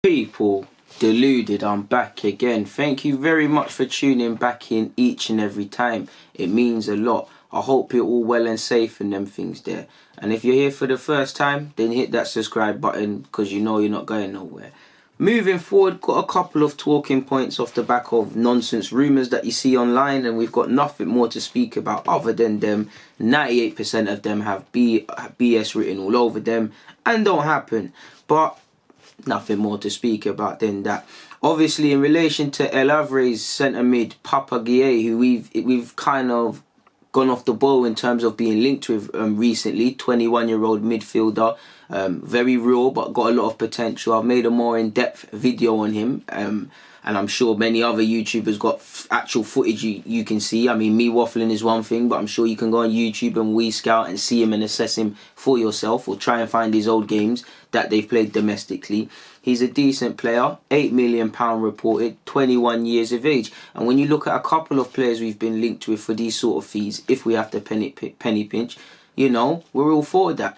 People, Deluded, I'm back again. Thank you very much for tuning back in each and every time. It means a lot. I hope you're all well and safe and them things there. And if you're here for the first time, then hit that subscribe button because you know you're not going nowhere. Moving forward, got a couple of talking points off the back of nonsense rumours that you see online, and we've got nothing more to speak about other than them. 98% of them have BS written all over them and don't happen. But nothing more to speak about than that. Obviously, in relation to El Havre's centre mid Papa Gueye, who we've kind of gone off the ball in terms of being linked with recently, 21-year-old midfielder, very raw but got a lot of potential. I've made a more in-depth video on him, and I'm sure many other YouTubers got actual footage you can see. I mean, me waffling is one thing, but I'm sure you can go on YouTube and WeScout and see him and assess him for yourself, or try and find his old games that they've played domestically. He's a decent player, £8 million reported, 21 years of age. And when you look at a couple of players we've been linked with for these sort of fees, if we have to penny pinch, you know, we're all for that.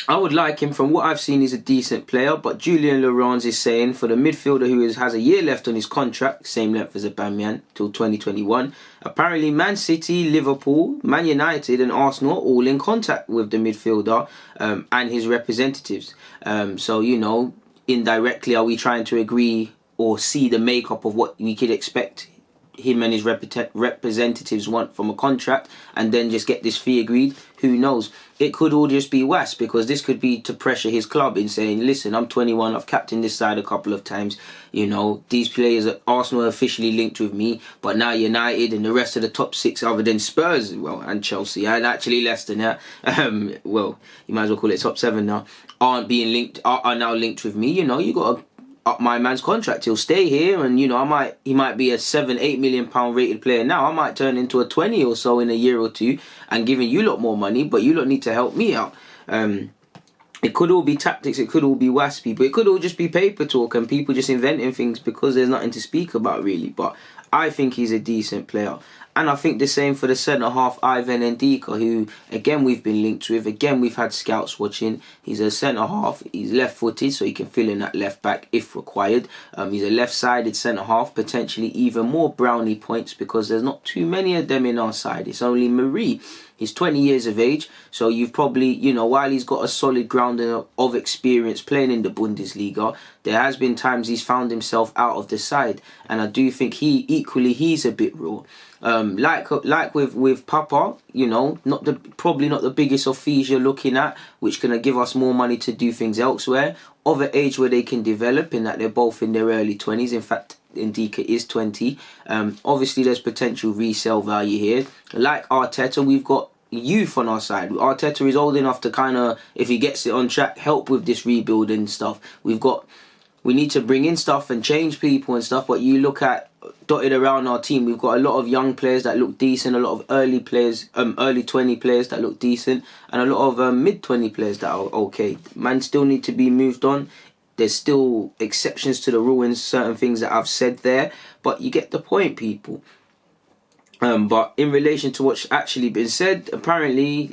I would like him. From what I've seen, he's a decent player, but Julian Laurens is saying for the midfielder who has a year left on his contract, same length as Aubameyang, till 2021, apparently Man City, Liverpool, Man United and Arsenal are all in contact with the midfielder and his representatives. So, you know, indirectly, are we trying to agree or see the makeup of what we could expect him and his representatives want from a contract, and then just get this fee agreed? Who knows? It could all just be worse, because this could be to pressure his club in saying, listen, I'm 21, I've captained this side a couple of times, you know, these players at Arsenal are officially linked with me, but now United and the rest of the top six other than Spurs, well, and Chelsea, and actually less than that, well, you might as well call it top seven now, are now linked with me. You know, you got to up my man's contract. He'll stay here, and you know, he might be a £7-8 million rated player now. I might turn into a 20 or so in a year or two and giving you lot more money, but you lot need to help me out. It could all be tactics, it could all be waspy, but it could all just be paper talk and people just inventing things because there's nothing to speak about really. But I think he's a decent player. And I think the same for the centre-half, Ivan Ndika, who, again, we've been linked with. Again, we've had scouts watching. He's a centre-half. He's left-footed, so he can fill in that left-back if required. He's a left-sided centre-half, potentially even more brownie points because there's not too many of them in our side. It's only Marie. He's 20 years of age, so you've probably, you know, while he's got a solid grounding of experience playing in the Bundesliga, there has been times he's found himself out of the side. And I do think he's a bit raw. Like with Papa, you know, probably not the biggest of fees you're looking at, which gonna give us more money to do things elsewhere. Of an age where they can develop, in that they're both in their early 20s. In fact, Ndika is 20. Obviously, there's potential resale value here. Like Arteta, we've got youth on our side. Arteta is old enough to kind of, if he gets it on track, help with this rebuilding stuff. We need to bring in stuff and change people and stuff, but you look at dotted around our team, we've got a lot of young players that look decent, a lot of early players, early 20 players that look decent, and a lot of mid 20 players that are okay. Man still need to be moved on. There's still exceptions to the rule in certain things that I've said there, but you get the point, people. But in relation to what's actually been said, apparently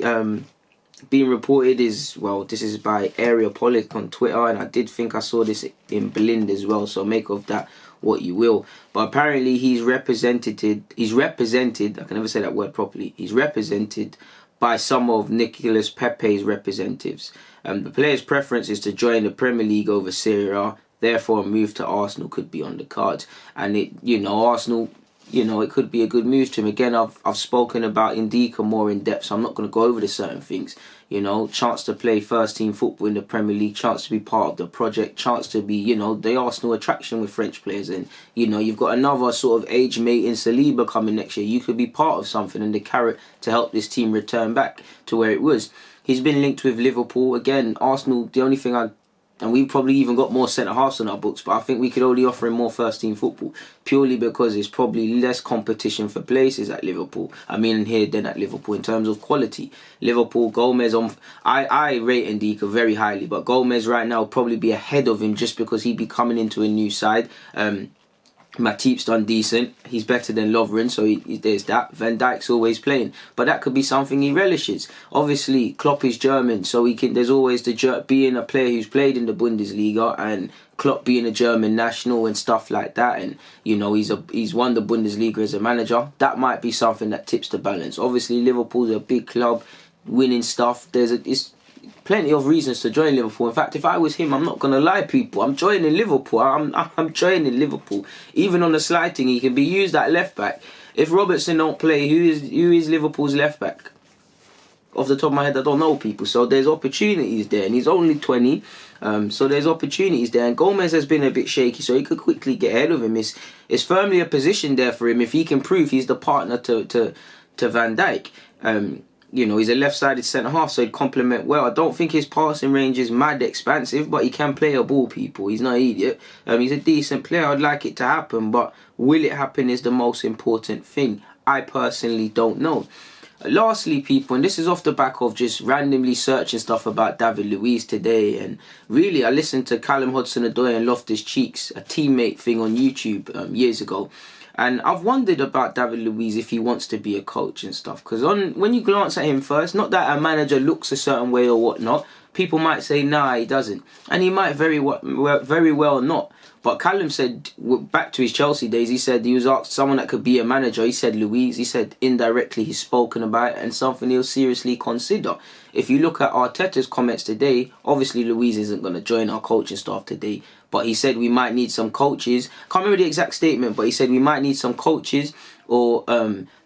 being reported is, well, this is by Area Polic on Twitter, and I did think I saw this in Blind as well, so make of that what you will. But apparently he's represented, I can never say that word properly, he's represented by some of Nicolas Pepe's representatives. The player's preference is to join the Premier League over Serie A, therefore a move to Arsenal could be on the cards. And it, you know, Arsenal, you know, it could be a good move to him. Again, I've spoken about Ndika more in depth, so I'm not going to go over the certain things. You know, chance to play first team football in the Premier League, chance to be part of the project, chance to be, you know, the Arsenal attraction with French players. And, you know, you've got another sort of age mate in Saliba coming next year. You could be part of something and the carrot to help this team return back to where it was. He's been linked with Liverpool. Again, Arsenal, the only thing and we've probably even got more centre-halves on our books, but I think we could only offer him more first-team football, purely because there's probably less competition for places at Liverpool. I mean, here than at Liverpool in terms of quality. Liverpool, Gomes, I rate Ndika very highly, but Gomes right now will probably be ahead of him just because he'd be coming into a new side. Matip's done decent. He's better than Lovren, so there's that. Van Dijk's always playing, but that could be something he relishes. Obviously, Klopp is German, so he can. There's always being a player who's played in the Bundesliga, and Klopp being a German national and stuff like that. And he's won the Bundesliga as a manager. That might be something that tips the balance. Obviously, Liverpool's a big club, winning stuff. It's plenty of reasons to join Liverpool. In fact, if I was him, I'm not gonna lie, people. I'm joining Liverpool. I'm joining Liverpool. Even on the sliding, he can be used at left back. If Robertson don't play, who is Liverpool's left back? Off the top of my head, I don't know, people. So there's opportunities there, and he's only 20. So there's opportunities there, and Gomes has been a bit shaky, so he could quickly get ahead of him. It's firmly a position there for him if he can prove he's the partner to Van Dijk. He's a left-sided centre-half, so he'd complement well. I don't think his passing range is mad expansive, but he can play a ball, people. He's not an idiot. He's a decent player. I'd like it to happen, but will it happen is the most important thing. I personally don't know. Lastly, people, and this is off the back of just randomly searching stuff about David Luiz today, and really I listened to Callum Hudson-Odoi and Loftus-Cheeks, a teammate thing on YouTube years ago. And I've wondered about David Luiz if he wants to be a coach and stuff. Because when you glance at him first, not that a manager looks a certain way or whatnot, people might say, nah, he doesn't. And he might very well not. But Callum said, back to his Chelsea days, he said he was asked someone that could be a manager. He said Luiz. He said indirectly he's spoken about it and something he'll seriously consider. If you look at Arteta's comments today, obviously Luiz isn't going to join our coaching staff today. But he said we might need some coaches. Can't remember the exact statement, but he said we might need some coaches or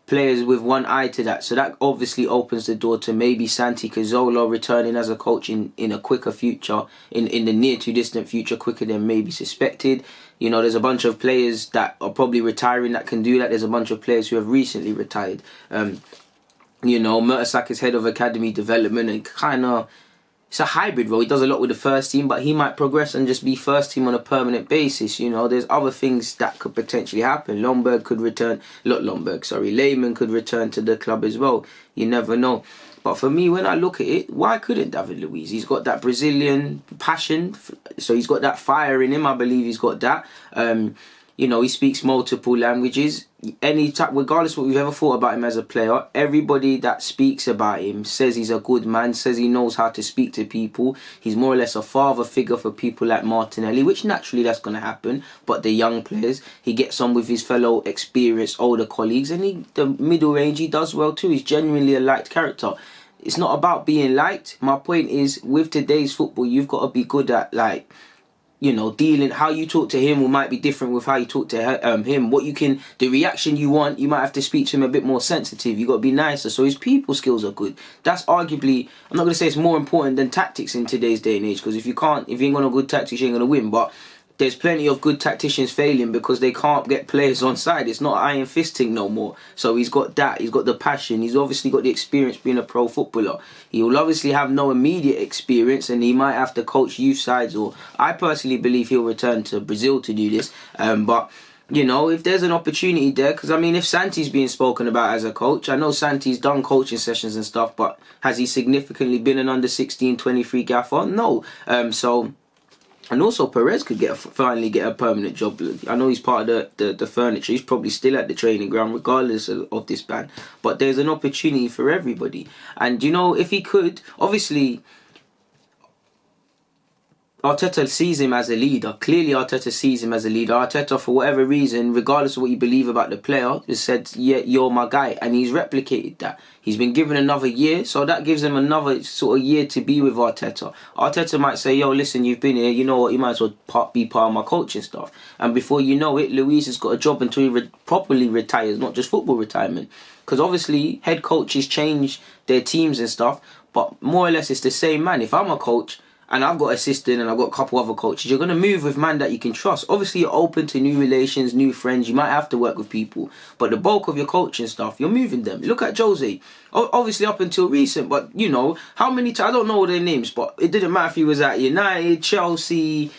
players with one eye to that. So that obviously opens the door to maybe Santi Cazorla returning as a coach in a quicker future, in the near to distant future, quicker than maybe suspected. There's a bunch of players that are probably retiring that can do that. There's a bunch of players who have recently retired. Mertesacker is head of academy development and it's a hybrid role. He does a lot with the first team, but he might progress and just be first team on a permanent basis. There's other things that could potentially happen. Lehmann could return to the club as well. You never know. But for me, when I look at it, why couldn't David Luiz? He's got that Brazilian passion, so he's got that fire in him. I believe he's got that. He speaks multiple languages. Regardless of what we've ever thought about him as a player, everybody that speaks about him says he's a good man, says he knows how to speak to people. He's more or less a father figure for people like Martinelli, which naturally that's going to happen. But the young players, he gets on with his fellow experienced older colleagues, and the middle range, he does well too. He's genuinely a liked character. It's not about being liked. My point is, with today's football, you've got to be good at dealing. How you talk to him might be different with how you talk to him. The reaction you want, you might have to speak to him a bit more sensitive. You got to be nicer. So his people skills are good. That's arguably, I'm not going to say it's more important than tactics in today's day and age, because if you ain't got no good tactics, you ain't going to win. But there's plenty of good tacticians failing because they can't get players on side. It's not iron fisting no more. So he's got that. He's got the passion. He's obviously got the experience being a pro footballer. He will obviously have no immediate experience, and he might have to coach youth sides. Or I personally believe he'll return to Brazil to do this. But if there's an opportunity there, because if Santi's being spoken about as a coach, I know Santi's done coaching sessions and stuff, but has he significantly been an under 16, 23 gaffer? No. And also Perez could finally get a permanent job. I know he's part of the furniture. He's probably still at the training ground regardless of this ban. But there's an opportunity for everybody. And if he could, obviously Arteta sees him as a leader. Clearly Arteta sees him as a leader. Arteta, for whatever reason, regardless of what you believe about the player, has said, yeah, you're my guy. And he's replicated that. He's been given another year, so that gives him another sort of year to be with Arteta. Arteta might say, yo, listen, you've been here, you know what, you might as well be part of my coaching stuff. And before you know it, Luiz has got a job until he properly retires, not just football retirement. Because obviously, head coaches change their teams and stuff, but more or less it's the same man. If I'm a coach, and I've got an assistant and I've got a couple other coaches, you're going to move with man that you can trust. Obviously, you're open to new relations, new friends. You might have to work with people. But the bulk of your coaching stuff, you're moving them. Look at Jose. Obviously, up until recent, but, how many times, I don't know all their names, but it didn't matter if he was at United, Chelsea,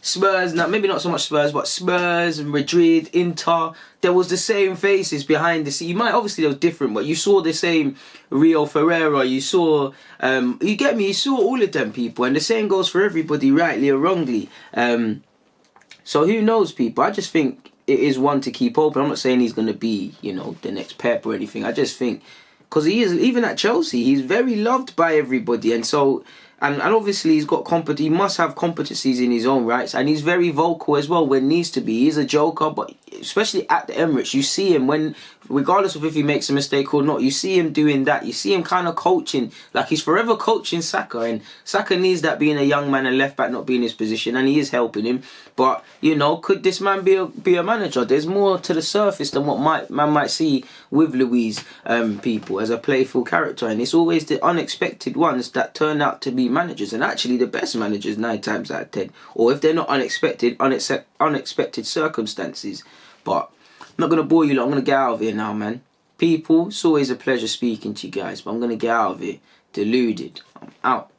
Spurs, maybe not so much Spurs, but Spurs, Madrid, Inter. There was the same faces behind the scene. Obviously they were different, but you saw the same Rio Ferreira. You saw, you get me? You saw all of them people, and the same goes for everybody, rightly or wrongly. So who knows, people? I just think it is one to keep open. I'm not saying he's going to be, you know, the next Pep or anything. I just think, because he is, even at Chelsea, he's very loved by everybody. And so, and obviously he's got he must have competencies in his own rights. And he's very vocal as well when needs to be. He's a joker, but especially at the Emirates, you see him when, regardless of if he makes a mistake or not, you see him doing that. You see him kind of coaching, like he's forever coaching Saka. And Saka needs that, being a young man and left back not being his position, and he is helping him. But, you know, could this man be a manager? There's more to the surface than what man might see with Luiz people as a playful character. And it's always the unexpected ones that turn out to be managers, and actually the best managers 9 times out of 10. Or if they're not unexpected circumstances. But I'm not going to bore you lot. I'm going to get out of here now, man. People, it's always a pleasure speaking to you guys, but I'm going to get out of here. Deluded. I'm out.